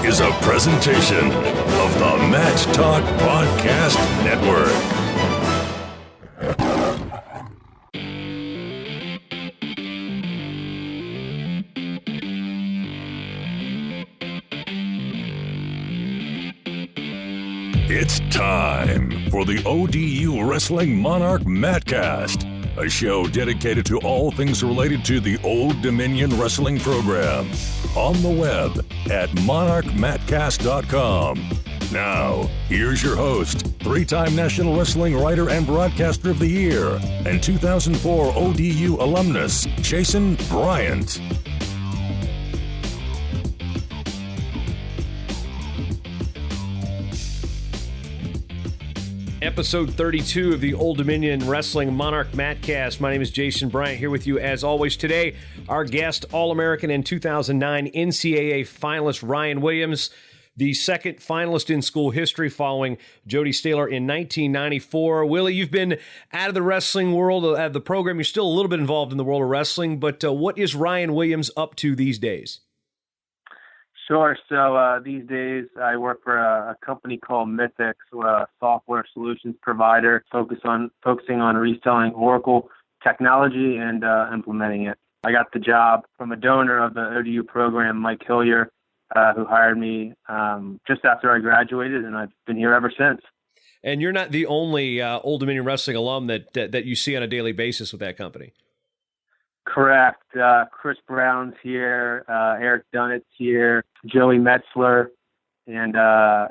is a presentation of the Match Talk Podcast Network. It's time for the ODU Wrestling Monarch Matcast, a show dedicated to all things related to the Old Dominion Wrestling program, on the web at monarchmatcast.com. Now, here's your host, three-time National Wrestling Writer and Broadcaster of the Year, and 2004 ODU alumnus, Jason Bryant. Episode 32 of the Old Dominion Wrestling Monarch Matcast. My name is Jason Bryant, here with you as always. Today, our guest, All-American and 2009 NCAA finalist Ryan Williams, the second finalist in school history following Jody Staler in 1994. Willie, you've been out of the wrestling world, out of the program. You're still a little bit involved in the world of wrestling, but what is Ryan Williams up to these days? Sure. So these days I work for a company called Mythics, a software solutions provider focusing on reselling Oracle technology and implementing it. I got the job from a donor of the ODU program, Mike Hillier, who hired me just after I graduated, and I've been here ever since. And you're not the only Old Dominion Wrestling alum that you see on a daily basis with that company. Correct. Chris Brown's here, Eric Dunnett's here, Joey Metzler, and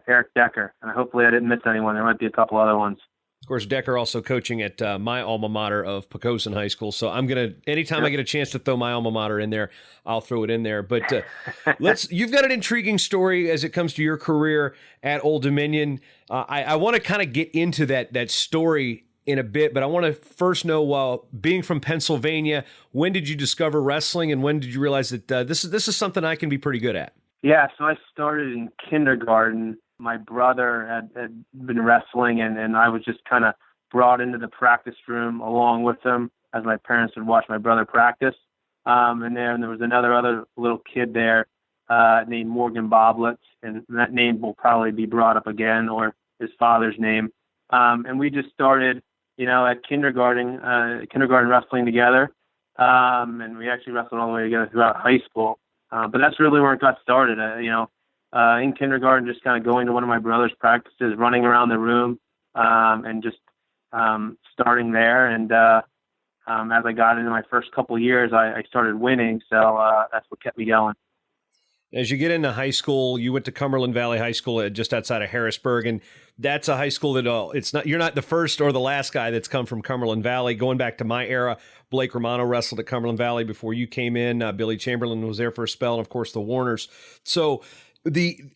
Eric Decker. And hopefully I didn't miss anyone. There might be a couple other ones. Of course, Decker also coaching at my alma mater of Poquoson High School. So I'm going to, anytime I get a chance to throw my alma mater in there, I'll throw it in there. But you've got an intriguing story as it comes to your career at Old Dominion. I want to kind of get into that story in a bit, but I want to first know, being from Pennsylvania, when did you discover wrestling, and when did you realize that this is something I can be pretty good at? Yeah, so I started in kindergarten. My brother had been wrestling, and I was just kind of brought into the practice room along with him as my parents would watch my brother practice. And then there was other little kid there named Morgan Boblets, and that name will probably be brought up again, or his father's name. And we just started at kindergarten wrestling together. And we actually wrestled all the way together throughout high school. But that's really where it got started. In kindergarten, just kind of going to one of my brother's practices, running around the room, and just starting there. And as I got into my first couple of years, I started winning. So that's what kept me going. As you get into high school, you went to Cumberland Valley High School just outside of Harrisburg, and that's a high school that you're not the first or the last guy that's come from Cumberland Valley. Going back to my era, Blake Romano wrestled at Cumberland Valley before you came in. Billy Chamberlain was there for a spell, and of course the Warners. So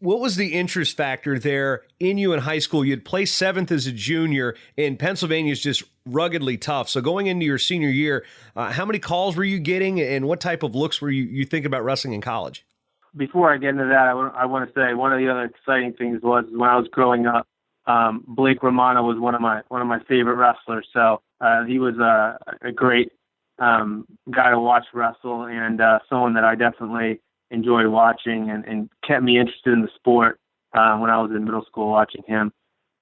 what was the interest factor there in you in high school? You'd placed seventh as a junior, and Pennsylvania is just ruggedly tough. So going into your senior year, how many calls were you getting, and what type of looks were you thinking about wrestling in college? Before I get into that, I want to say one of the other exciting things was when I was growing up, Blake Romano was one of my favorite wrestlers. So he was a great guy to watch wrestle, and someone that I definitely enjoyed watching and kept me interested in the sport when I was in middle school watching him.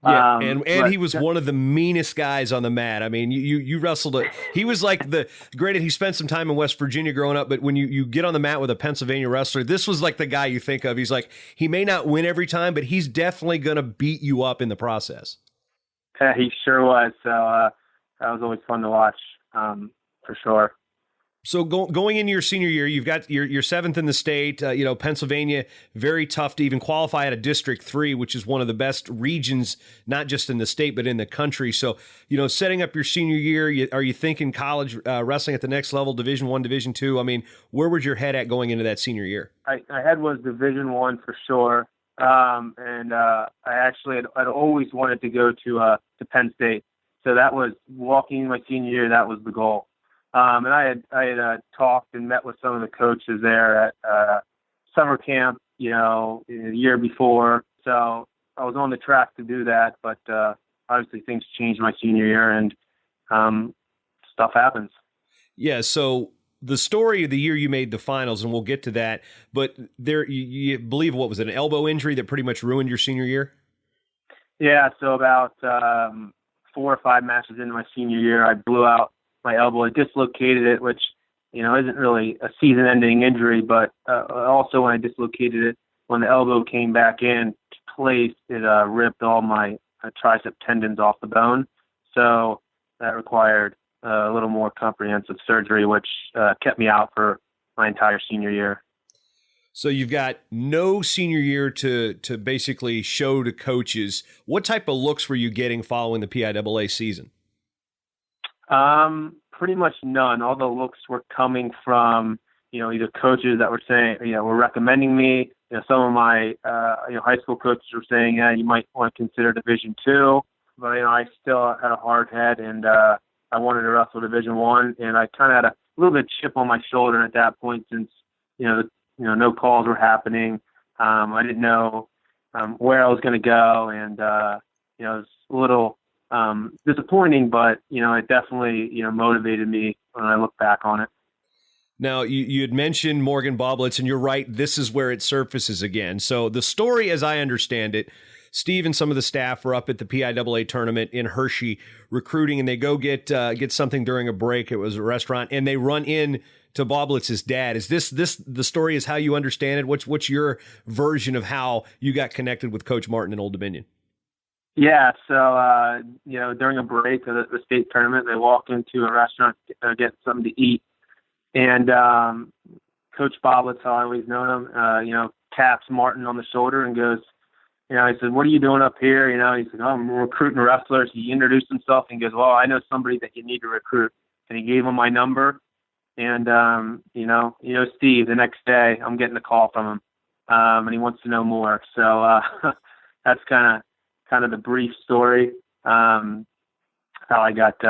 Yeah, and he was one of the meanest guys on the mat. I mean, you wrestled he was like granted, he spent some time in West Virginia growing up, but when you get on the mat with a Pennsylvania wrestler, this was like the guy you think of. He's like, he may not win every time, but he's definitely going to beat you up in the process. Yeah, he sure was. So that was always fun to watch, for sure. So going into your senior year, you've got your seventh in the state. Pennsylvania, very tough to even qualify at a District 3, which is one of the best regions, not just in the state, but in the country. So, setting up your senior year, are you thinking college wrestling at the next level, Division I, Division II? I mean, where was your head at going into that senior year? My head was Division I for sure. And I actually I'd always wanted to go to Penn State. So that was walking my senior year. That was the goal. And I had talked and met with some of the coaches there at summer camp, the year before. So I was on the track to do that, but obviously things changed my senior year, and stuff happens. Yeah. So the story of the year you made the finals, and we'll get to that, but there, you believe, what was it, an elbow injury that pretty much ruined your senior year? Yeah, so about 4 or 5 matches into my senior year, I blew out my elbow. I dislocated it, which, isn't really a season-ending injury, but also when I dislocated it, when the elbow came back in place, it ripped all my tricep tendons off the bone. So that required a little more comprehensive surgery, which kept me out for my entire senior year. So you've got no senior year to basically show to coaches. What type of looks were you getting following the PIAA season? Pretty much none. All the looks were coming from, either coaches that were saying, were recommending me. Some of my, high school coaches were saying, yeah, you might want to consider Division II. But, I still had a hard head, and I wanted to wrestle Division I. And I kind of had a little bit of chip on my shoulder at that point since, no calls were happening. I didn't know where I was going to go. And, it was a little disappointing, but, it definitely, motivated me when I look back on it. Now, you had mentioned Morgan Boblitz, and you're right, this is where it surfaces again. So the story, as I understand it, Steve and some of the staff were up at the PIAA tournament in Hershey recruiting, and they go get something during a break. It was a restaurant, and they run in to Boblitz's dad. Is this the story is how you understand it? What's your version of how you got connected with Coach Martin in Old Dominion? Yeah, so, during a break of the state tournament, they walked into a restaurant to get something to eat. And Coach Boblitz, how I always known him, taps Martin on the shoulder and goes, he said, "What are you doing up here?" He said, "Oh, I'm recruiting wrestlers." He introduced himself and goes, "Well, I know somebody that you need to recruit." And he gave him my number. And, Steve, the next day I'm getting a call from him, and he wants to know more. So that's kind of the brief story, how I got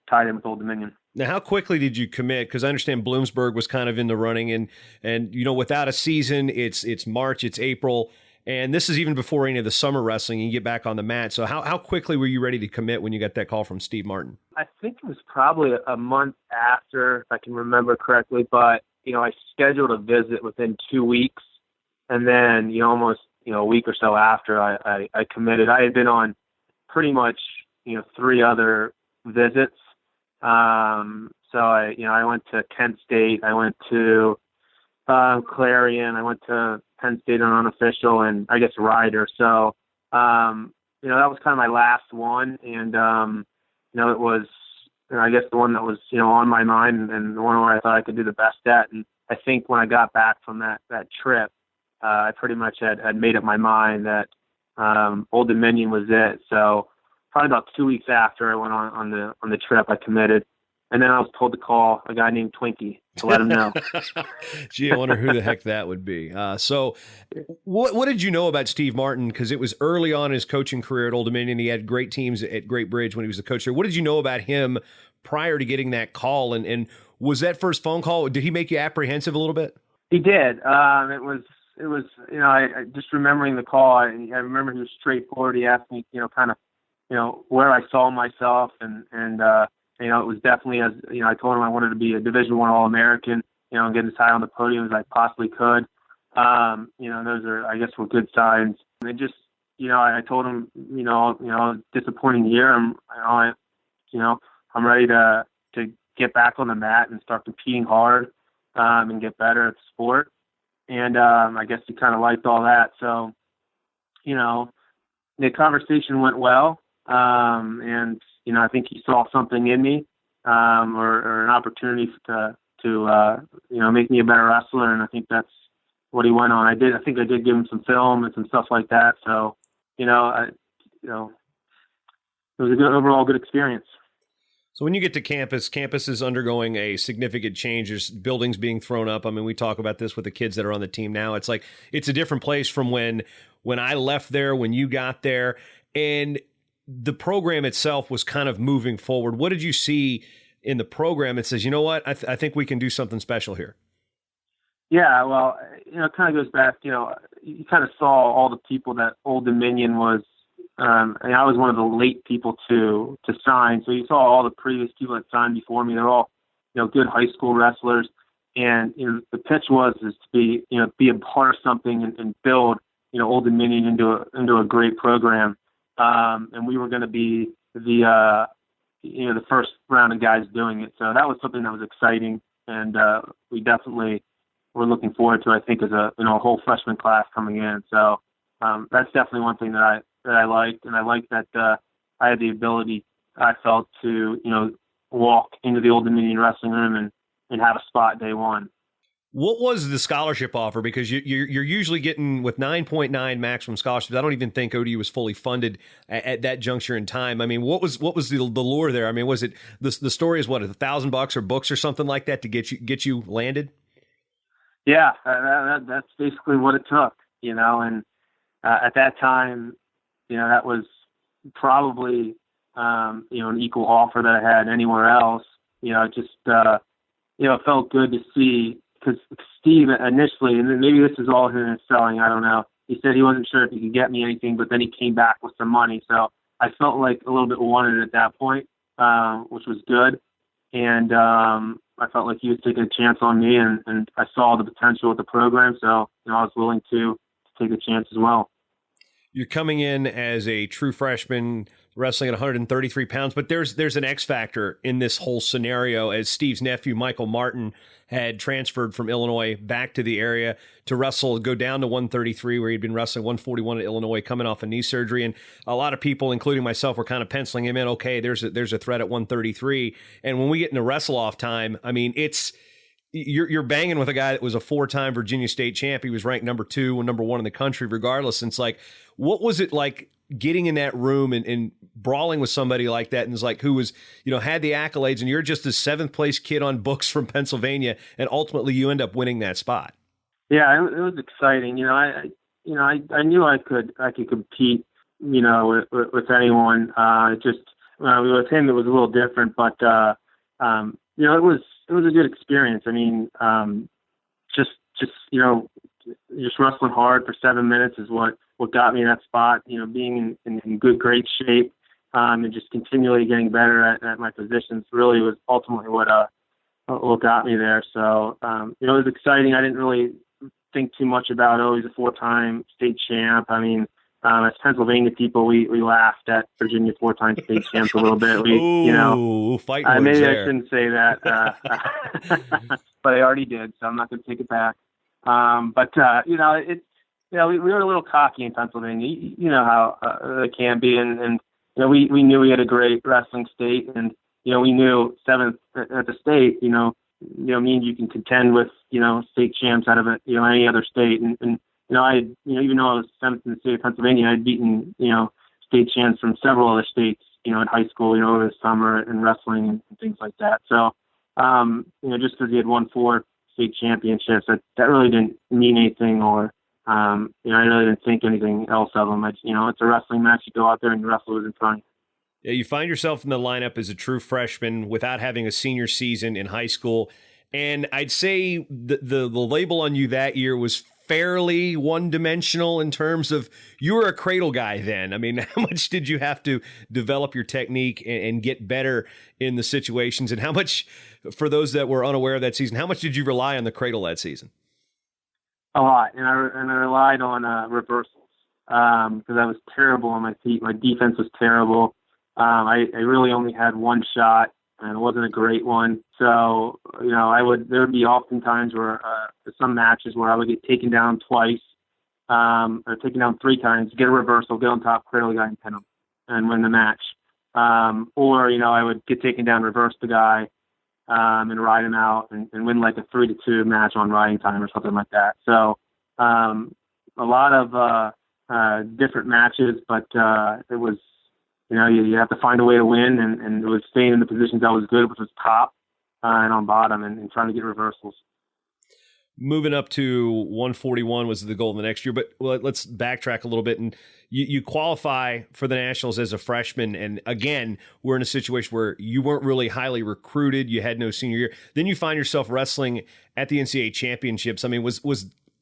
tied in with Old Dominion. Now, how quickly did you commit? Because I understand Bloomsburg was kind of in the running, and without a season, it's March, it's April, and this is even before any of the summer wrestling. You get back on the mat. So how quickly were you ready to commit when you got that call from Steve Martin? I think it was probably a month after, if I can remember correctly, but I scheduled a visit within 2 weeks, and then almost a week or so after I committed. I had been on pretty much 3 other visits. So I went to Kent State, I went to Clarion, I went to Penn State on unofficial, and I guess Ryder. So, that was kind of my last one. And, it was, I guess the one that was, on my mind and the one where I thought I could do the best at. And I think when I got back from that trip, I pretty much had made up my mind that Old Dominion was it. So probably about 2 weeks after I went on the trip, I committed. And then I was told to call a guy named Twinkie to let him know. Gee, I wonder who the heck that would be. So what did you know about Steve Martin? Because it was early on in his coaching career at Old Dominion. He had great teams at Great Bridge when he was the coach there. What did you know about him prior to getting that call? And was that first phone call, did he make you apprehensive a little bit? He did. It was I just remembering the call, I remember he was straightforward. He asked me, kind of, where I saw myself, and it was definitely, as I told him I wanted to be a Division I All-American, and get as high on the podium as I possibly could. Those are, I guess, were good signs. And just, I told him, disappointing year. I'm ready to get back on the mat and start competing hard, and get better at the sport. And I guess he kind of liked all that. So, the conversation went well. And I think he saw something in me, or an opportunity to make me a better wrestler. And I think that's what he went on. I think I did give him some film and some stuff like that. So, it was a overall good experience. So when you get to campus is undergoing a significant change. There's buildings being thrown up. I mean, we talk about this with the kids that are on the team now. It's like, it's a different place from when I left there, when you got there, and the program itself was kind of moving forward. What did you see in the program that says, you know what, I think we can do something special here? Yeah, well, it kind of goes back, you kind of saw all the people that Old Dominion was, and I was one of the late people to sign. So you saw all the previous people that signed before me. They're all, good high school wrestlers. And the pitch is to be a part of something and build Old Dominion into a great program. And we were going to be the first round of guys doing it. So that was something that was exciting, and we definitely were looking forward to. I think as a whole freshman class coming in. So that's definitely one thing that I liked, and I liked that I had the ability, I felt, to walk into the Old Dominion wrestling room and have a spot day one. What was the scholarship offer? Because you're usually getting, with 9.9 maximum scholarships, I don't even think ODU was fully funded at that juncture in time. I mean, what was the lure there? I mean, was it the story is what, $1,000 or books or something like that to get you landed? Yeah, that's basically what it took, and at that time, that was probably an equal offer that I had anywhere else. It felt good to see. Because Steve initially, and maybe this is all him selling, I don't know. He said he wasn't sure if he could get me anything, but then he came back with some money. So I felt like a little bit wanted at that point, which was good. And I felt like he was taking a chance on me, and I saw the potential with the program. So I was willing to take a chance as well. You're coming in as a true freshman, wrestling at 133 pounds, but there's an X factor in this whole scenario, as Steve's nephew, Michael Martin, had transferred from Illinois back to the area to wrestle, go down to 133, where he'd been wrestling 141 at Illinois, coming off a knee surgery. And a lot of people, including myself, were kind of penciling him in. Okay, there's a threat at 133. And when we get into wrestle off time, I mean, you're banging with a guy that was a 4-time Virginia State champ. He was ranked number 2 and number 1 in the country, regardless. And it's like, what was it like getting in that room and brawling with somebody like that, and it's like, who was, had the accolades, and you're just a 7th place kid on books from Pennsylvania, and ultimately you end up winning that spot? Yeah, it was exciting. I knew I could compete, with anyone. With him it was a little different, but it was a good experience. I mean, just wrestling hard for 7 minutes is what got me in that spot. Being in great shape, and just continually getting better at my positions really was ultimately what got me there. So it was exciting. I didn't really think too much about he's a 4-time state champ. I mean, as Pennsylvania people, we laughed at Virginia 4-time state champs a little bit. Fight maybe there. I shouldn't say that, but I already did, so I'm not going to take it back. We were a little cocky in Pennsylvania. You know how it can be, and we knew we had a great wrestling state, and we knew 7th at the state. Means you can contend with state champs out of any other state, and I even though I was 7th in the state of Pennsylvania, I'd beaten state champs from several other states in high school over the summer and wrestling and things like that. So just because he had won 4 state championships, that really didn't mean anything, or I really didn't think anything else of him. It's a wrestling match. You go out there and you wrestle who's in front of you. Yeah, you find yourself in the lineup as a true freshman without having a senior season in high school. And I'd say the label on you that year was fairly one-dimensional in terms of you were a cradle guy then. I mean, how much did you have to develop your technique and get better in the situations? And how much, for those that were unaware of that season, how much did you rely on the cradle that season? A lot, and I relied on reversals because I was terrible on my feet. My defense was terrible. I really only had one shot, and it wasn't a great one. So there would be often times where some matches where I would get taken down twice, or taken down 3 times, get a reversal, get on top, cradle the guy, and pin him, and win the match. Or I would get taken down, reverse the guy, and ride him out and win like a 3-2 match on riding time or something like that. So a lot of different matches, but it was, you have to find a way to win, and it was staying in the positions I was good, which was top and on bottom, and trying to get reversals. Moving up to 141 was the goal the next year, but let's backtrack a little bit. And you qualify for the Nationals as a freshman, and again, we're in a situation where you weren't really highly recruited. You had no senior year. Then you find yourself wrestling at the NCAA championships. I mean, was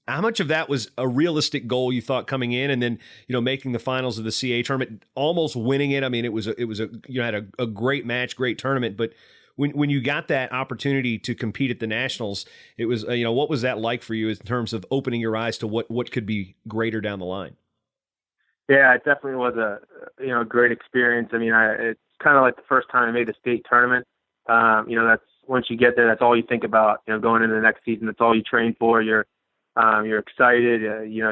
how much of that was a realistic goal you thought coming in, and then making the finals of the CAA tournament, almost winning it? I mean, it was a had a great match, great tournament, but when you got that opportunity to compete at the nationals, it was what was that like for you in terms of opening your eyes to what could be greater down the line? Yeah, it definitely was a great experience. I mean, it's kind of like the first time I made the state tournament. That's once you get there, that's all you think about. Going into the next season, that's all you train for. You're excited. You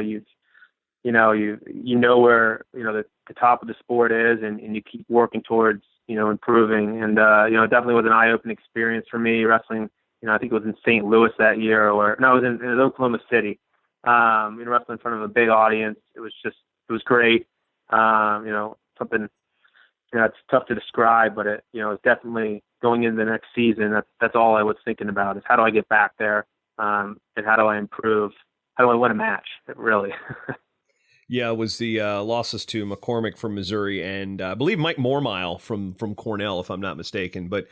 know where the top of the sport is, and you keep working towards improving. And it definitely was an eye-opening experience for me wrestling. I think it was in St. Louis that year, it was in Oklahoma City. Wrestling in front of a big audience. It was great. Something it's tough to describe, but it's definitely going into the next season. That's all I was thinking about is how do I get back there, and how do I improve? How do I win a match? Really. Yeah, it was the losses to McCormick from Missouri and I believe Mike Mormile from Cornell, if I'm not mistaken. But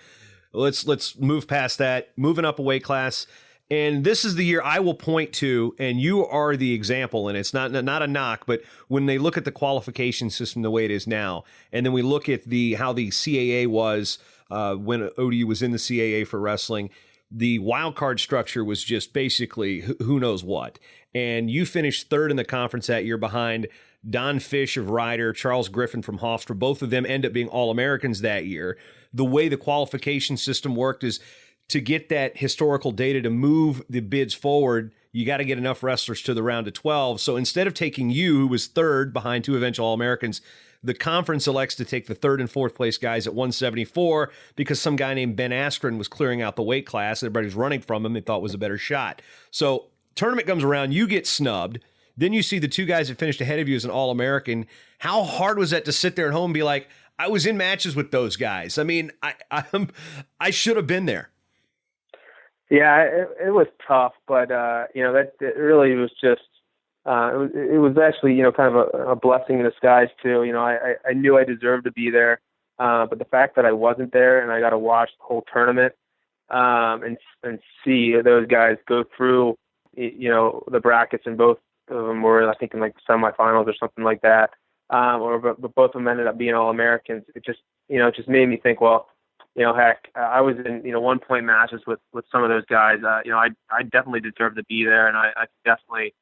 let's move past that. Moving up a weight class. And this is the year I will point to, and you are the example, and it's not a knock, but when they look at the qualification system the way it is now, and then we look at how the CAA was when ODU was in the CAA for wrestling, the wild card structure was just basically who knows what. And you finished third in the conference that year behind Don Fish of Ryder, Charles Griffin from Hofstra. Both of them end up being All-Americans that year. The way the qualification system worked is to get that historical data to move the bids forward, you got to get enough wrestlers to the round of 12. So instead of taking you, who was third behind two eventual All-Americans, the conference elects to take the third and fourth place guys at 174 because some guy named Ben Askren was clearing out the weight class. Everybody's running from him. They thought was a better shot. So tournament comes around, you get snubbed. Then you see the two guys that finished ahead of you as an All-American. How hard was that to sit there at home and be like, I was in matches with those guys? I mean, I should have been there. Yeah, it was tough, but that it really was just it was actually kind of a blessing in disguise too. I knew I deserved to be there, but the fact that I wasn't there and I got to watch the whole tournament and see those guys go through the brackets, and both of them were I think in like the semifinals or something like that, but both of them ended up being All-Americans. It just made me think, well, heck, I was in, 1-point matches with some of those guys. I definitely deserve to be there, and I definitely,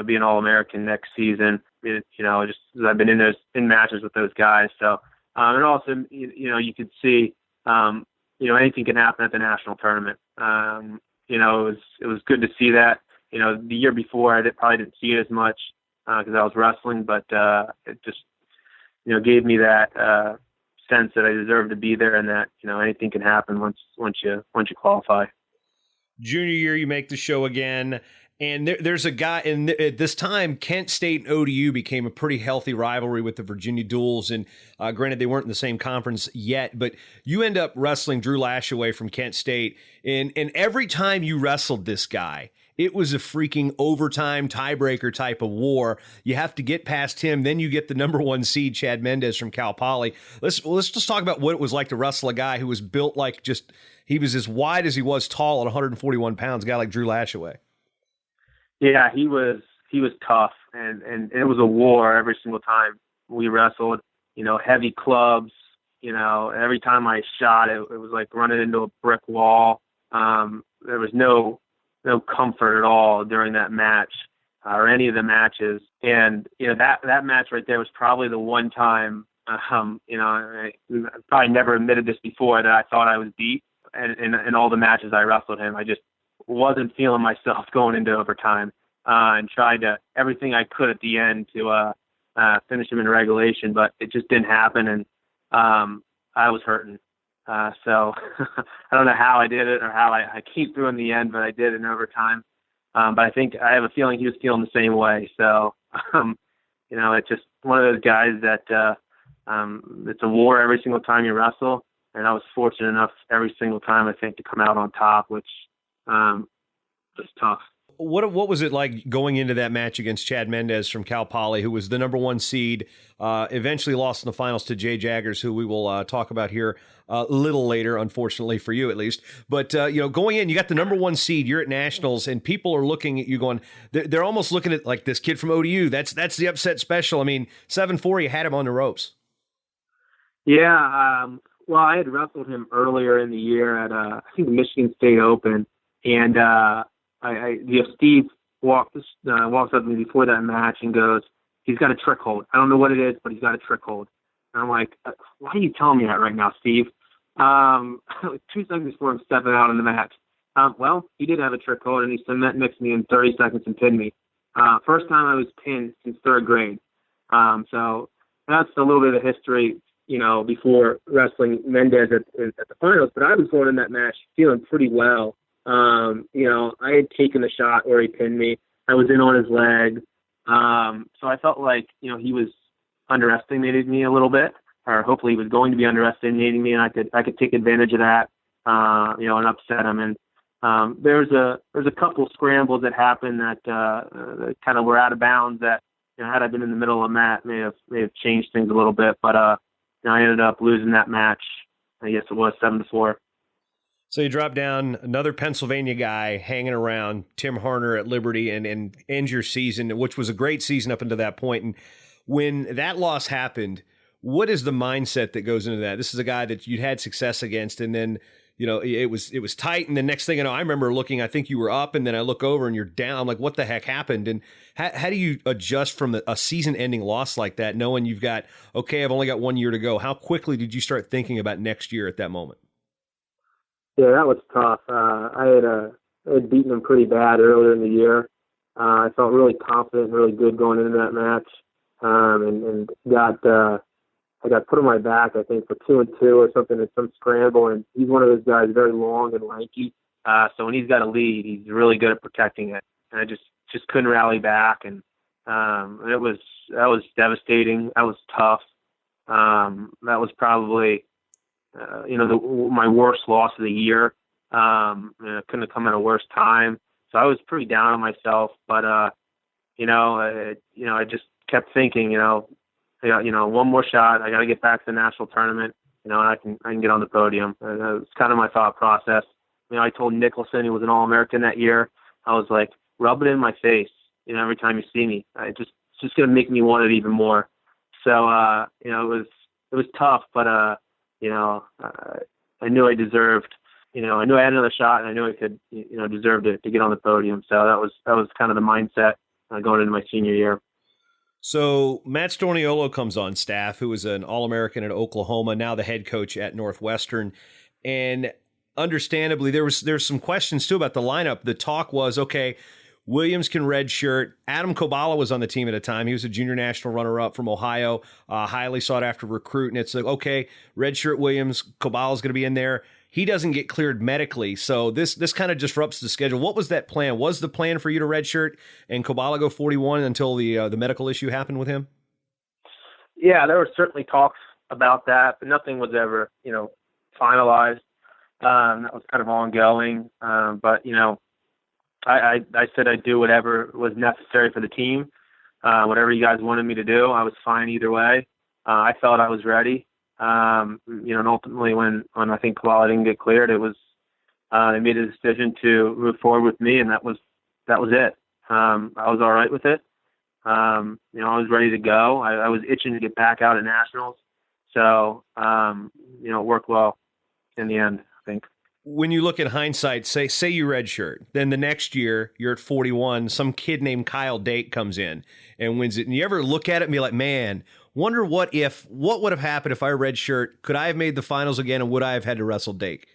be an All-American next season. Just as I've been in matches with those guys. So, and also, you could see, anything can happen at the national tournament. It was good to see that. The year before I probably didn't see it as much because I was wrestling, but it just, gave me that sense that I deserve to be there, and that anything can happen once you qualify. Junior year, you make the show again, and there's a guy. And at this time, Kent State and ODU became a pretty healthy rivalry with the Virginia Duels. And granted, they weren't in the same conference yet, but you end up wrestling Drew Lashaway from Kent State, and every time you wrestled this guy, it was a freaking overtime tiebreaker type of war. You have to get past him. Then you get the number one seed, Chad Mendes from Cal Poly. Let's just talk about what it was like to wrestle a guy who was built like he was as wide as he was tall at 141 pounds, a guy like Drew Lashaway. Yeah, he was tough, and it was a war every single time we wrestled. Heavy clubs. Every time I shot, it was like running into a brick wall. There was no comfort at all during that match or any of the matches. And, that match right there was probably the one time, I probably never admitted this before, that I thought I was beat. And in all the matches I wrestled him, I just wasn't feeling myself going into overtime and tried everything I could at the end to finish him in regulation, but it just didn't happen. And I was hurting. So I don't know how I did it or how I came through in the end, but I did in overtime. But I have a feeling he was feeling the same way. So, it's just one of those guys that it's a war every single time you wrestle. And I was fortunate enough every single time, I think, to come out on top, which was tough. What was it like going into that match against Chad Mendes from Cal Poly, who was the number one seed, eventually lost in the finals to Jay Jaggers, who we will talk about here a little later, unfortunately for you at least. But, going in, you got the number one seed, you're at nationals, and people are looking at you going, they're almost looking at like this kid from ODU. That's the upset special. I mean, 7-4, you had him on the ropes. Yeah. Well, I had wrestled him earlier in the year at I think the Michigan State Open, and Steve walks up to me before that match and goes, "He's got a trick hold. I don't know what it is, but he's got a trick hold." And I'm like, "Why are you telling me that right now, Steve?" 2 seconds before I'm stepping out in the match. Well, he did have a trick hold, and he cement mixed me in 30 seconds and pinned me. First time I was pinned since 3rd grade. So that's a little bit of history, before wrestling Mendes at the finals. But I was going in that match feeling pretty well. I had taken the shot where he pinned me. I was in on his leg. So I felt like, he was underestimating me a little bit, or hopefully he was going to be underestimating me, and I could take advantage of that, and upset him. And there's a couple scrambles that happened that kind of were out of bounds that, had I been in the middle of the mat, may have changed things a little bit. But I ended up losing that match. I guess it was 7-4. So you drop down, another Pennsylvania guy hanging around, Tim Harner at Liberty, and ends your season, which was a great season up until that point. And when that loss happened, what is the mindset that goes into that? This is a guy that you'd had success against, and then it was tight, and the next thing I know, I remember looking, I think you were up, and then I look over and you're down. I'm like, what the heck happened? And how do you adjust from a season-ending loss like that, knowing you've got, okay, I've only got 1 year to go? How quickly did you start thinking about next year at that moment? Yeah, that was tough. I had beaten him pretty bad earlier in the year. I felt really confident, really good going into that match, and I got put on my back, I think, for 2-2 or something in some scramble. And he's one of those guys, very long and lanky. So when he's got a lead, he's really good at protecting it. And I just couldn't rally back, and that was devastating. That was tough. That was probably my worst loss of the year. It couldn't have come at a worse time. So I was pretty down on myself, but I just kept thinking, one more shot. I got to get back to the national tournament, and I can get on the podium. And that was kind of my thought process. I told Nicholson, he was an All-American that year. I was like, rub it in my face, every time you see me. It's just going to make me want it even more. So, it was tough, but, I knew I deserved, I knew I had another shot, and I knew I could, deserve to get on the podium. So that was kind of the mindset going into my senior year. So Matt Storniolo comes on staff, who was an All-American at Oklahoma, now the head coach at Northwestern. And understandably, there's some questions, too, about the lineup. The talk was, okay, Williams can redshirt. Adam Kobala was on the team at a time. He was a junior national runner-up from Ohio, highly sought-after recruit. And it's like, okay, redshirt Williams, Kobala's going to be in there. He doesn't get cleared medically, so this kind of disrupts the schedule. What was that plan? Was the plan for you to redshirt and Kobala go 41 until the medical issue happened with him? Yeah, there were certainly talks about that, but nothing was ever, finalized. That was kind of ongoing. But I said I'd do whatever was necessary for the team. Whatever you guys wanted me to do, I was fine either way. I felt I was ready. And ultimately when I think Kobala didn't get cleared, it was, they made a decision to move forward with me, and that was it. I was all right with it. I was ready to go. I was itching to get back out at nationals. So, it worked well in the end, I think. When you look at hindsight, say you redshirt, then the next year you're at 41, some kid named Kyle Dake comes in and wins it. And you ever look at it and be like, man, wonder what would have happened if I redshirt? Could I have made the finals again, and would I have had to wrestle Dake?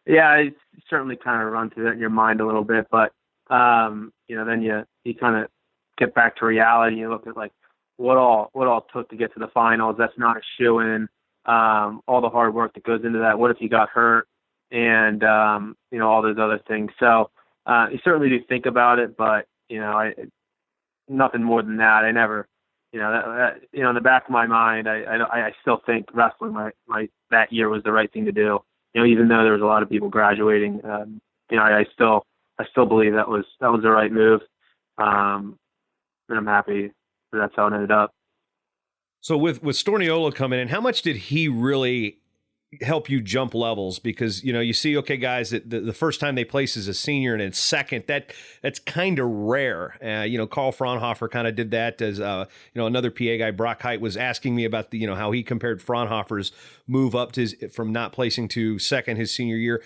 Yeah, it certainly kind of run through that in your mind a little bit, but then you kind of get back to reality. You look at like what all took to get to the finals. That's not a shoo-in. All the hard work that goes into that. What if you got hurt? And all those other things. So you certainly do think about it, but nothing more than that. I never, in the back of my mind, I still think wrestling that year was the right thing to do. Even though there was a lot of people graduating, I still believe that was the right move. And I'm happy that's how it ended up. So with Storniolo coming in, how much did he really, help you jump levels? Because, you see, okay, guys, that the first time they place as a senior and it's second, that's kind of rare. Carl Fraunhofer kind of did that as, another PA guy, Brock Height, was asking me about how he compared Fraunhofer's move up to from not placing to second his senior year.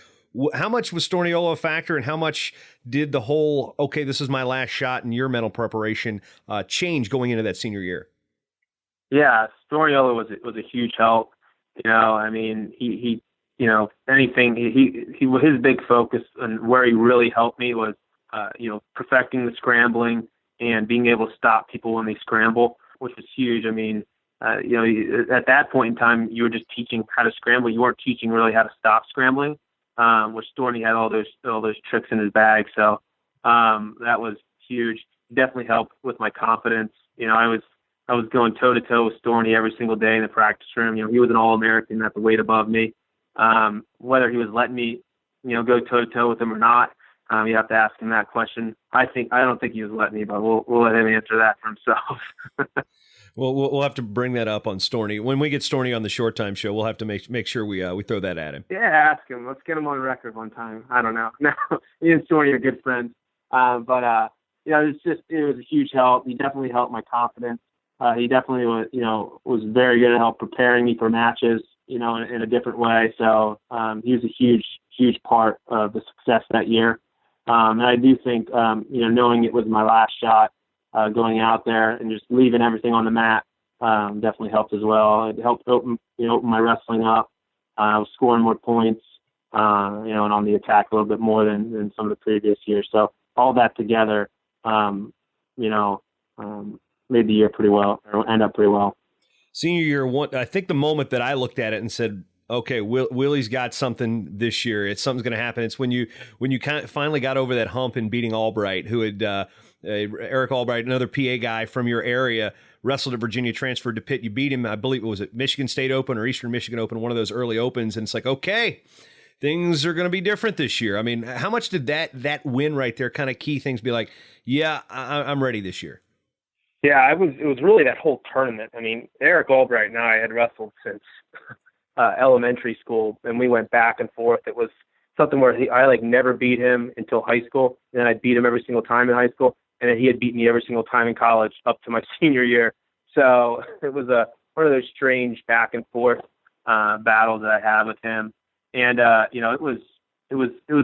How much was Storniola a factor, and how much did the whole, okay, this is my last shot in your mental preparation change going into that senior year? Yeah, Storniola was a huge help. I mean, he his big focus and where he really helped me was, perfecting the scrambling and being able to stop people when they scramble, which was huge. I mean, at that point in time, you were just teaching how to scramble. You weren't teaching really how to stop scrambling, which Storny had all those tricks in his bag. So that was huge. Definitely helped with my confidence. I was going toe to toe with Storny every single day in the practice room. He was an All-American at the weight above me. Whether he was letting me, go toe to toe with him or not, you have to ask him that question. I don't think he was letting me, but we'll let him answer that for himself. Well, we'll have to bring that up on Storny when we get Storny on the Short Time Show. We'll have to make sure we throw that at him. Yeah, ask him. Let's get him on record one time. I don't know. No, he and Storny are good friends, but it was a huge help. He definitely helped my confidence. He definitely was very good at help preparing me for matches, in a different way. So he was a huge, huge part of the success that year. And I do think, knowing it was my last shot, going out there and just leaving everything on the mat definitely helped as well. It helped open my wrestling up. I was scoring more points, and on the attack a little bit more than some of the previous years. So all that together, made the year pretty well, or end up pretty well. Senior year, I think the moment that I looked at it and said, okay, Willie's got something this year. Something's going to happen. It's when you kind of finally got over that hump in beating Albright, who had Eric Albright, another PA guy from your area, wrestled at Virginia, transferred to Pitt. You beat him, I believe it was at Michigan State Open or Eastern Michigan Open, one of those early opens. And it's like, okay, things are going to be different this year. I mean, how much did that win right there kind of key things be like, yeah, I'm ready this year? Yeah, it was really that whole tournament. I mean, Eric Albright and I had wrestled since elementary school, and we went back and forth. It was something where I never beat him until high school, and then I beat him every single time in high school, and then he had beat me every single time in college up to my senior year. So it was one of those strange back and forth battles that I had with him, and it was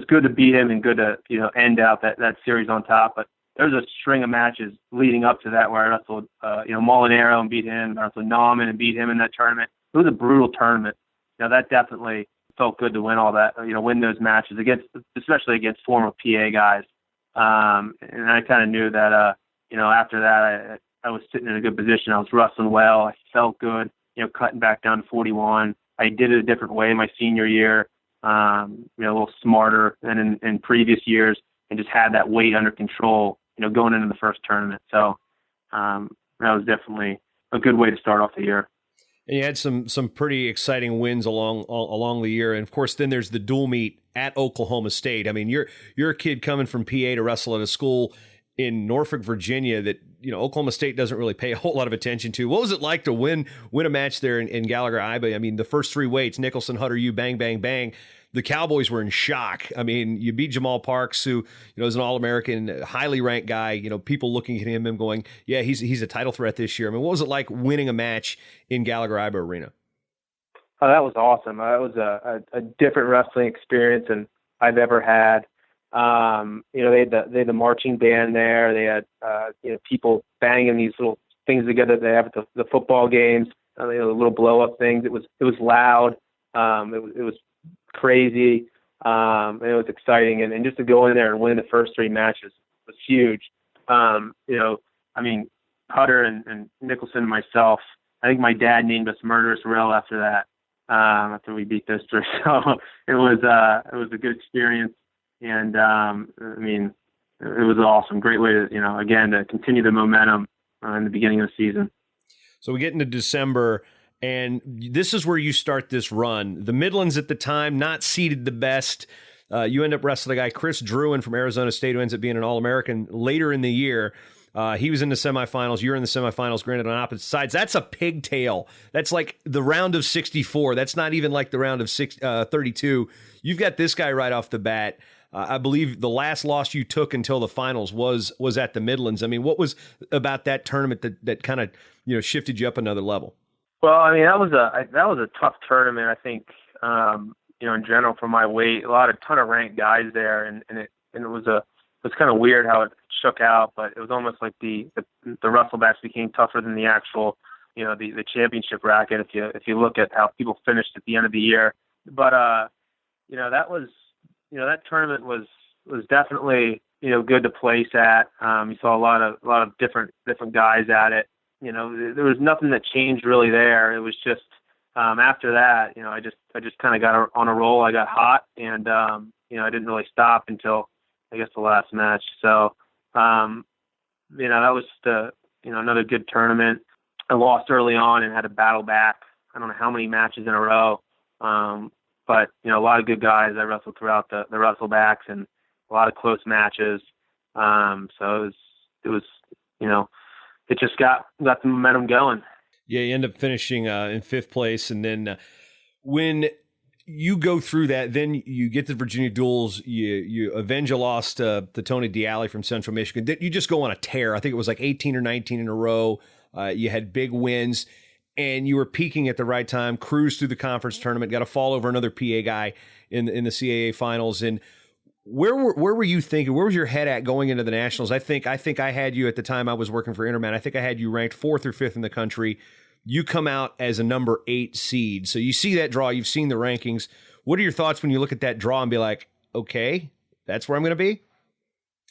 good to beat him and good to end out that series on top, but there was a string of matches leading up to that where I wrestled, Molinaro and beat him. I wrestled Nauman and beat him in that tournament. It was a brutal tournament. That definitely felt good to win all that, win those matches especially against former PA guys. And I kind of knew that, after that, I was sitting in a good position. I was wrestling well. I felt good, cutting back down to 41. I did it a different way my senior year, a little smarter than in previous years, and just had that weight under control, going into the first tournament. So that was definitely a good way to start off the year. And you had some pretty exciting wins along the year. And of course, then there's the dual meet at Oklahoma State. I mean, you're a kid coming from PA to wrestle at a school in Norfolk, Virginia that, Oklahoma State doesn't really pay a whole lot of attention to. What was it like to win a match there in Gallagher-Iba? I mean, the first three weights, Nicholson, Hutter, you, bang, bang, bang. The Cowboys were in shock. I mean, you beat Jamal Parks, who is an All-American, highly ranked guy. People looking at him and going, "Yeah, he's a title threat this year." I mean, what was it like winning a match in Gallagher-Iba Arena? Oh, that was awesome. It was a different wrestling experience than I've ever had. They had the marching band there. They had people banging these little things together they have at the football games. The little blow up things. It was loud. It was crazy. And it was exciting, and just to go in there and win the first three matches was huge. Hutter and Nicholson and myself, I think my dad named us Murderous Rail after that, after we beat those three. So it was a good experience, and it was awesome. Great way to again to continue the momentum in the beginning of the season. So we get into December. And this is where you start this run. The Midlands at the time, not seeded the best. You end up wrestling a guy, Chris Druin from Arizona State, who ends up being an All-American later in the year. He was in the semifinals. You're in the semifinals, granted on opposite sides. That's a pigtail. That's like the round of 64. That's not even like the round of 32. You've got this guy right off the bat. I believe the last loss you took until the finals was at the Midlands. I mean, what was about that tournament that kind of shifted you up another level? Well, I mean, that was a tough tournament. I think in general for my weight, ton of ranked guys there, and it was kind of weird how it shook out, but it was almost like the Russell backs became tougher than the actual the championship bracket if you look at how people finished at the end of the year. But that tournament was definitely good to place at. You saw a lot of different guys at it. There was nothing that changed really there. It was just after that, I just kind of got on a roll. I got hot, and I didn't really stop until I guess the last match. So that was another good tournament. I lost early on and had to battle back. I don't know how many matches in a row. But a lot of good guys I wrestled throughout the wrestlebacks and a lot of close matches. So it was it just got the momentum going. Yeah, you end up finishing in fifth place, and then when you go through that, then you get the Virginia duels. You avenge a loss to Tony Dialli from Central Michigan. You just go on a tear. I think it was like 18 or 19 in a row. You had big wins. And you were peaking at the right time, cruised through the conference tournament, got a fall over another PA guy in the CAA finals. And where were you thinking? Where was your head at going into the nationals? I think I had you at the time I was working for Interman. I think I had you ranked 4th or 5th in the country. You come out as a number 8 seed. So you see that draw, you've seen the rankings. What are your thoughts when you look at that draw and be like, okay, that's where I'm going to be?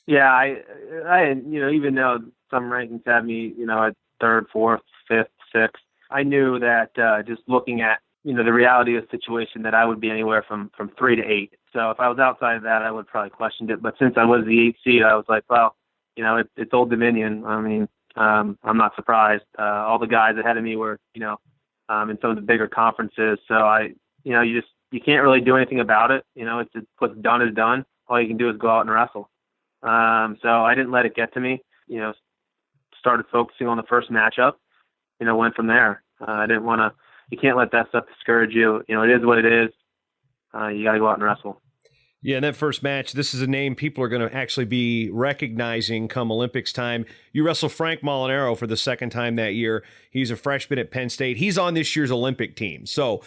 Yeah, I even though some rankings had me, at 3rd, 4th, 5th, 6th. I knew that just looking at the reality of the situation that I would be anywhere from 3 to 8. So if I was outside of that, I would probably questioned it. But since I was the 8th seed, I was like, well, it's Old Dominion. I mean, I'm not surprised. All the guys ahead of me were in some of the bigger conferences. So you can't really do anything about it. It's what's done is done. All you can do is go out and wrestle. So I didn't let it get to me. Started focusing on the first matchup. Went from there. I didn't want to. You can't let that stuff discourage you. It is what it is. You got to go out and wrestle. Yeah, in that first match, this is a name people are going to actually be recognizing come Olympics time. You wrestle Frank Molinaro for the second time that year. He's a freshman at Penn State. He's on this year's Olympic team. So,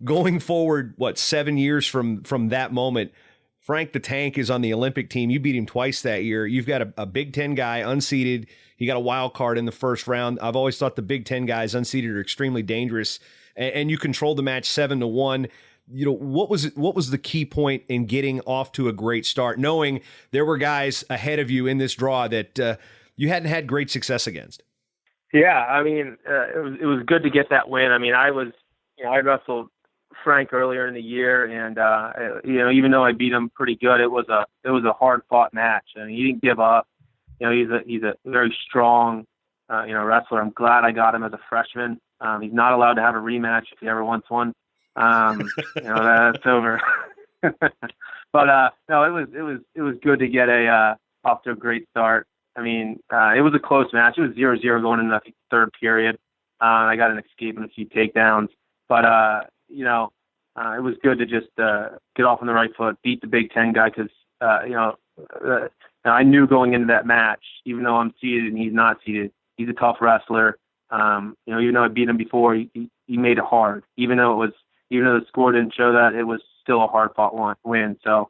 going forward, 7 years from that moment, Frank the Tank is on the Olympic team. You beat him twice that year. You've got a Big Ten guy unseeded. He got a wild card in the first round. I've always thought the Big Ten guys unseeded are extremely dangerous, and you controlled the match 7-1. What was the key point in getting off to a great start, knowing there were guys ahead of you in this draw that you hadn't had great success against? Yeah, I mean, it was good to get that win. I mean, I wrestled Frank earlier in the year, and even though I beat him pretty good, it was a hard fought match. I mean, he didn't give up. He's a very strong wrestler. I'm glad I got him as a freshman. He's not allowed to have a rematch if he ever wants one. That's over. But no, it was good to get off to a great start. I mean, it was a close match. It was 0-0 going into the third period. I got an escape and a few takedowns, but it was good to just get off on the right foot, beat the Big Ten guy because I knew going into that match, even though I'm seeded and he's not seeded, he's a tough wrestler. Even though I beat him before, he made it hard. Even though the score didn't show that, it was still a hard fought win. So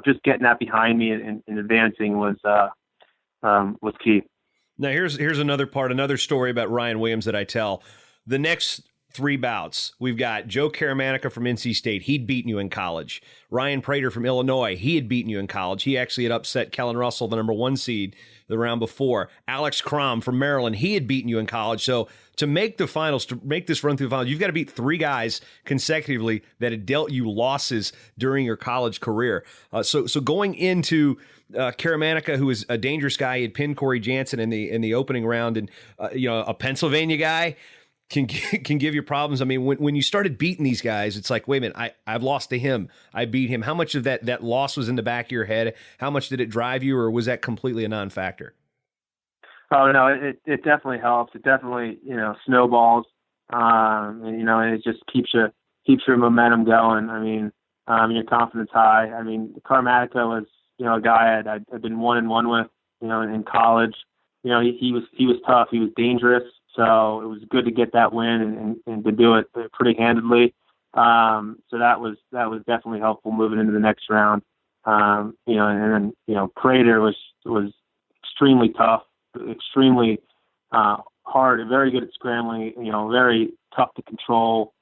just getting that behind me and advancing was key. Now here's another story about Ryan Williams that I tell. The next 3 bouts, we've got Joe Caramanica from NC State. He'd beaten you in college. Ryan Prater from Illinois. He had beaten you in college. He actually had upset Kellen Russell, the number 1 seed, the round before. Alex Crom from Maryland. He had beaten you in college. So to make the finals, to make this run through the finals, you've got to beat 3 guys consecutively that had dealt you losses during your college career. So going into Caramanica, who is a dangerous guy, he had pinned Corey Jansen in the opening round, and a Pennsylvania guy can give you problems. I mean, when you started beating these guys, it's like, wait a minute, I've lost to him. I beat him. How much of that loss was in the back of your head? How much did it drive you, or was that completely a non-factor? Oh no, it definitely helps. It definitely, snowballs. And it just keeps your momentum going. I mean, your confidence high. I mean, Carmatica was, a guy I'd been 1-1 with, in college. He was tough. He was dangerous. So it was good to get that win and to do it pretty handedly. So that was definitely helpful moving into the next round. And then Prater was extremely tough, extremely hard, very good at scrambling, very tough to control.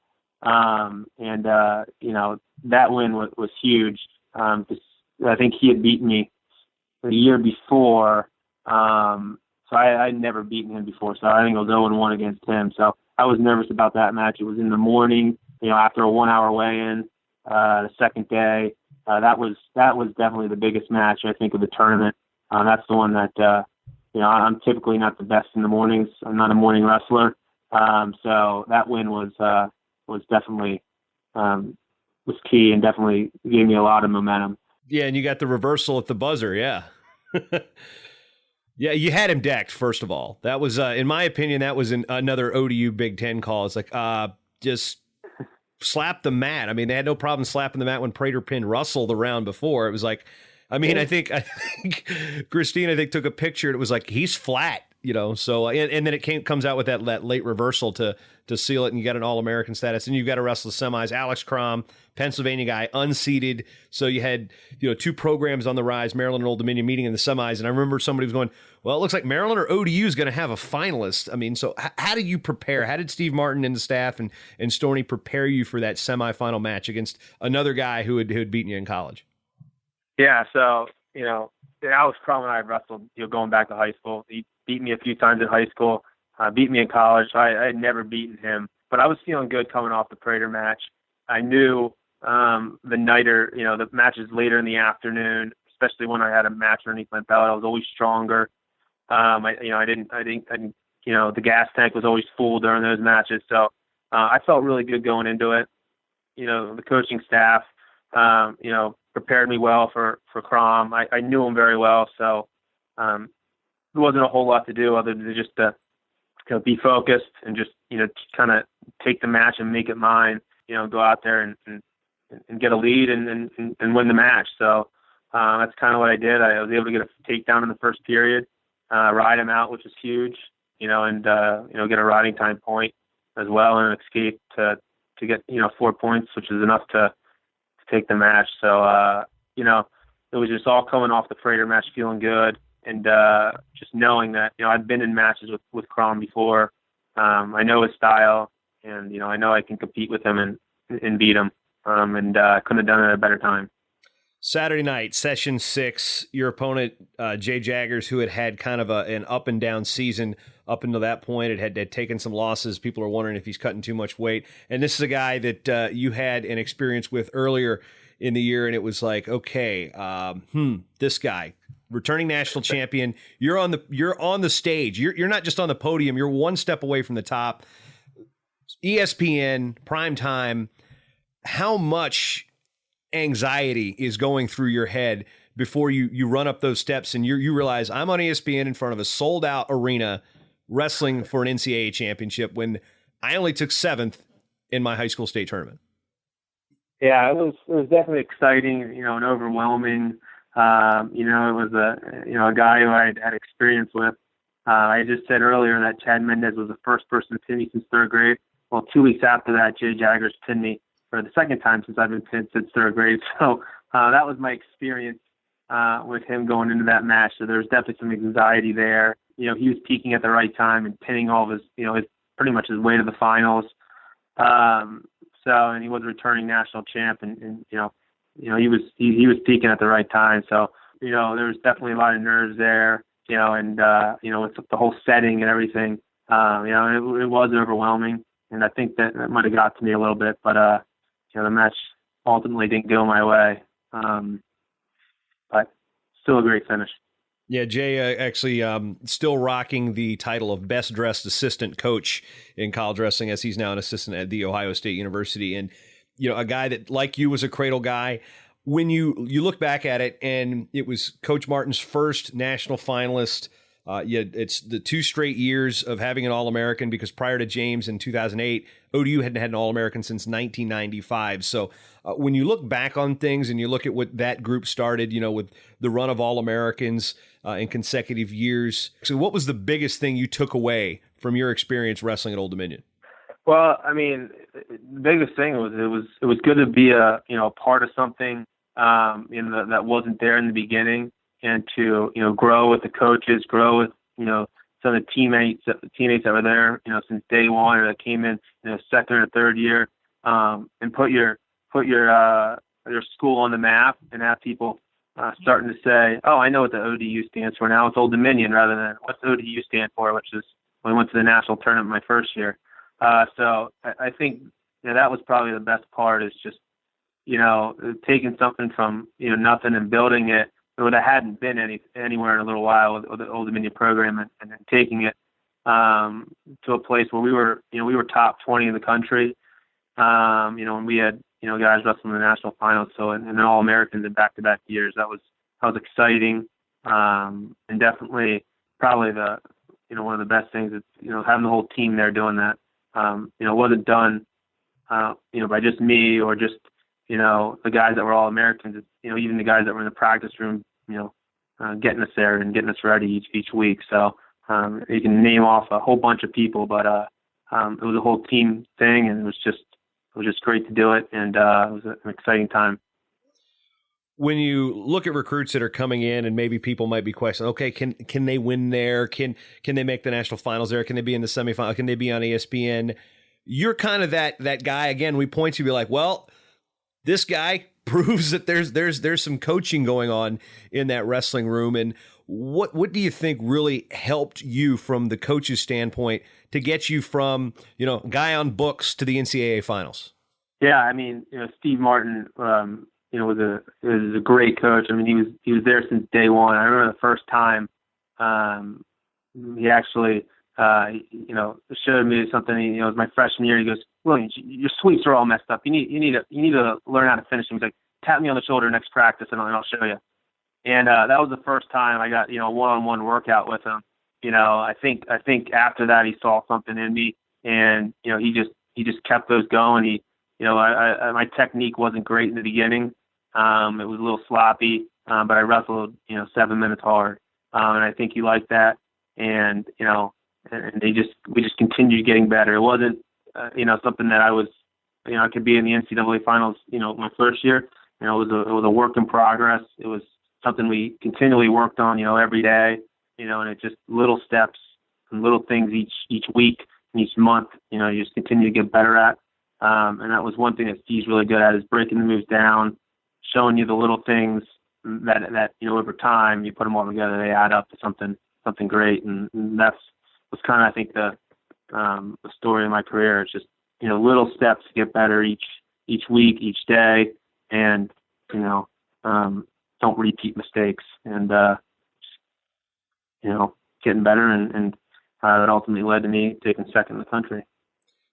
That win was huge. 'Cause I think he had beaten me the year before. So I'd never beaten him before. So I think I was 0-1 against him. So I was nervous about that match. It was in the morning, after a 1-hour weigh-in, the second day. That was definitely the biggest match, I think, of the tournament. That's the one that, I'm typically not the best in the mornings. I'm not a morning wrestler. So that win was definitely, was key and definitely gave me a lot of momentum. Yeah. And you got the reversal at the buzzer. Yeah. Yeah. You had him decked, first of all. That was, in my opinion, that was another ODU Big Ten call. It's like, just slap the mat. I mean, they had no problem slapping the mat when Prater pinned Russell the round before. It was like, I think Christine, took a picture. And it was like, he's flat, so, and then it comes out with that late reversal to seal it. And you got an All-American status, and you've got to wrestle the semis. Alex Crom, Pennsylvania guy, unseeded. So you had, two programs on the rise, Maryland and Old Dominion meeting in the semis. And I remember somebody was going, well, it looks like Maryland or ODU is going to have a finalist. I mean, so how did you prepare? How did Steve Martin and the staff and Stoney prepare you for that semifinal match against another guy who had beaten you in college? Yeah, so, Alex Crum and I wrestled, going back to high school. He beat me a few times in high school, beat me in college. I had never beaten him, but I was feeling good coming off the Prater match. I knew the nighter, the matches later in the afternoon, especially when I had a match underneath my belt, I was always stronger. I didn't, the gas tank was always full during those matches. So I felt really good going into it. The coaching staff, prepared me well for Crom. I knew him very well, so there wasn't a whole lot to do other than just to be focused and just kind of take the match and make it mine. Go out there and get a lead and win the match. So that's kind of what I did. I was able to get a takedown in the first period, ride him out, which was huge. And get a riding time point as well and an escape to get 4 points, which is enough to take the match. So, it was just all coming off the Prater match, feeling good. And, just knowing that, I've been in matches with Crom before. I know his style and, I know I can compete with him and beat him. And couldn't have done it at a better time. Saturday night, session 6, your opponent, Jay Jaggers, who had kind of an up and down season up until that point. It had taken some losses. People are wondering if he's cutting too much weight. And this is a guy that you had an experience with earlier in the year, and it was like, okay, this guy, returning national champion, you're on the stage. You're not just on the podium. You're one step away from the top. ESPN, prime time. How much anxiety is going through your head before you run up those steps and you realize I'm on ESPN in front of a sold out arena wrestling for an NCAA championship when I only took 7th in my high school state tournament? Yeah, it was definitely exciting, and overwhelming. It was a guy who I had experience with. I just said earlier that Chad Mendes was the first person to pin me since 3rd grade. Well, 2 weeks after that, Jay Jaggers pinned me for the second time since I've been pinned since 3rd grade. So that was my experience with him going into that match. So there's definitely some anxiety there. He was peaking at the right time and pinning all of his, his pretty much his way to the finals. And he was a returning national champ, and he was peaking at the right time. So there was definitely a lot of nerves there. With the whole setting and everything. It was overwhelming, and I think that might have got to me a little bit, but the match ultimately didn't go my way. But still a great finish. Yeah, Jay actually still rocking the title of best dressed assistant coach in college wrestling, as he's now an assistant at The Ohio State University. And, a guy that, like you, was a cradle guy. When you look back at it, and it was Coach Martin's first national finalist It's the 2 straight years of having an All-American, because prior to James in 2008, ODU hadn't had an All-American since 1995. So when you look back on things and you look at what that group started, with the run of All-Americans in consecutive years, so what was the biggest thing you took away from your experience wrestling at Old Dominion? Well, I mean, the biggest thing was it was good to be a part of something that wasn't there in the beginning, and to grow with the coaches, grow with some of the teammates that were there since day one, or that came in second or third year, and put your school on the map, and have people starting to say, oh, I know what the ODU stands for now. It's Old Dominion, rather than what's ODU stand for, which is when I went to the national tournament my first year. So I think that was probably the best part, is just taking something from nothing and building it, or that hadn't been anywhere in a little while with the Old Dominion program, and then taking it to a place where we were top 20 in the country. And we had guys wrestling in the national finals, so and All Americans in back-to-back years. That was exciting, and definitely probably the one of the best things is having the whole team there doing that. It wasn't done by just me, or just the guys that were All Americans. Even the guys that were in the practice room, getting us there and getting us ready each week. So you can name off a whole bunch of people, but it was a whole team thing, and it was just great to do it, and it was an exciting time. When you look at recruits that are coming in, and maybe people might be questioning, okay, can they win there? Can they make the national finals there? Can they be in the semifinal? Can they be on ESPN? You're kind of that guy. Again, we point to be like, well, this guy proves that there's some coaching going on in that wrestling room. And what do you think really helped you from the coach's standpoint to get you from guy on books to the NCAA finals? Yeah, I mean, Steve Martin, was a great coach. I mean, he was there since day one. I remember the first time he actually showed me something. It was my freshman year. He goes, "William, your sweeps are all messed up. You need to learn how to finish them." He's like, "Tap me on the shoulder next practice, and I'll show you." And that was the first time I got a one-on-one workout with him. I think after that he saw something in me, and he just kept those going. My technique wasn't great in the beginning. It was a little sloppy, but I wrestled 7 minutes hard, and I think he liked that. And and we just continued getting better. It wasn't something that I was I could be in the NCAA finals my first year. It was a work in progress. It was something we continually worked on every day, and it just little steps and little things each week and each month. You just continue to get better at. And that was one thing that Steve's really good at, is breaking the moves down, showing you the little things that over time you put them all together, they add up to something great. And that's was kind of, I think, the story of my career. It's just little steps to get better each week, each day, and don't repeat mistakes, and getting better, and that ultimately led to me taking second in the country.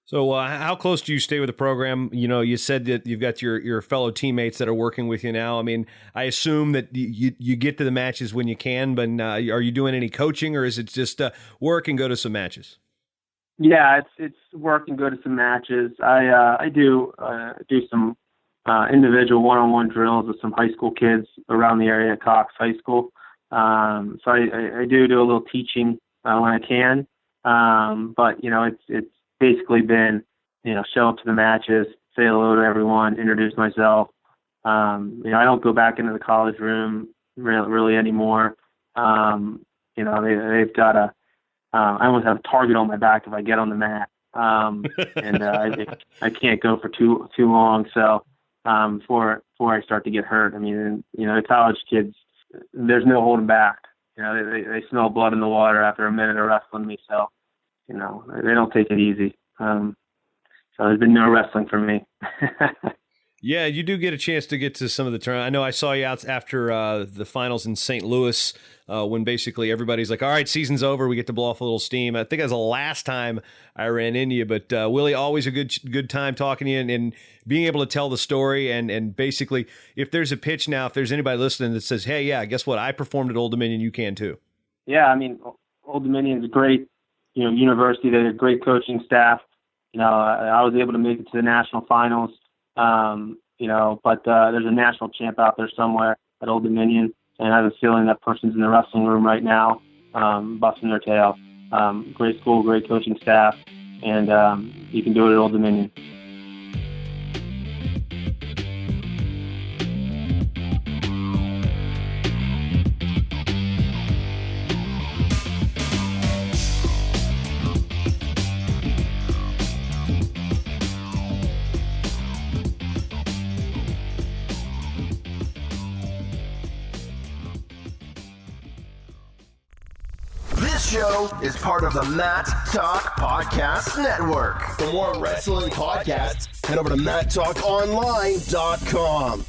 So how close do you stay with the program? You said that you've got your fellow teammates that are working with you now. I mean, I assume that you get to the matches when you can, but are you doing any coaching, or is it just work and go to some matches? Yeah, it's work and go to some matches. I do some individual one-on-one drills with some high school kids around the area at Cox High School. So I do a little teaching when I can. But it's basically been, show up to the matches, say hello to everyone, introduce myself. I don't go back into the college room really anymore. They've got I almost have a target on my back if I get on the mat. And I can't go for too long. So before I start to get hurt, I mean, the college kids, there's no holding back. They smell blood in the water after a minute of wrestling me. So, they don't take it easy. So there's been no wrestling for me. Yeah, you do get a chance to get to some of the tournament. I know I saw you out after the finals in St. Louis when basically everybody's like, all right, season's over. We get to blow off a little steam. I think that was the last time I ran into you. But Willie, always a good time talking to you and being able to tell the story. And basically, if there's a pitch now, if there's anybody listening that says, hey, yeah, guess what? I performed at Old Dominion. You can too. Yeah, I mean, Old Dominion's a great, university. They have a great coaching staff. I was able to make it to the national finals. But there's a national champ out there somewhere at Old Dominion, and I have a feeling that person's in the wrestling room right now, busting their tail. Great school, great coaching staff, and you can do it at Old Dominion. Show is part of the Matt Talk Podcast Network. For more wrestling podcasts, head over to MattTalkOnline.com.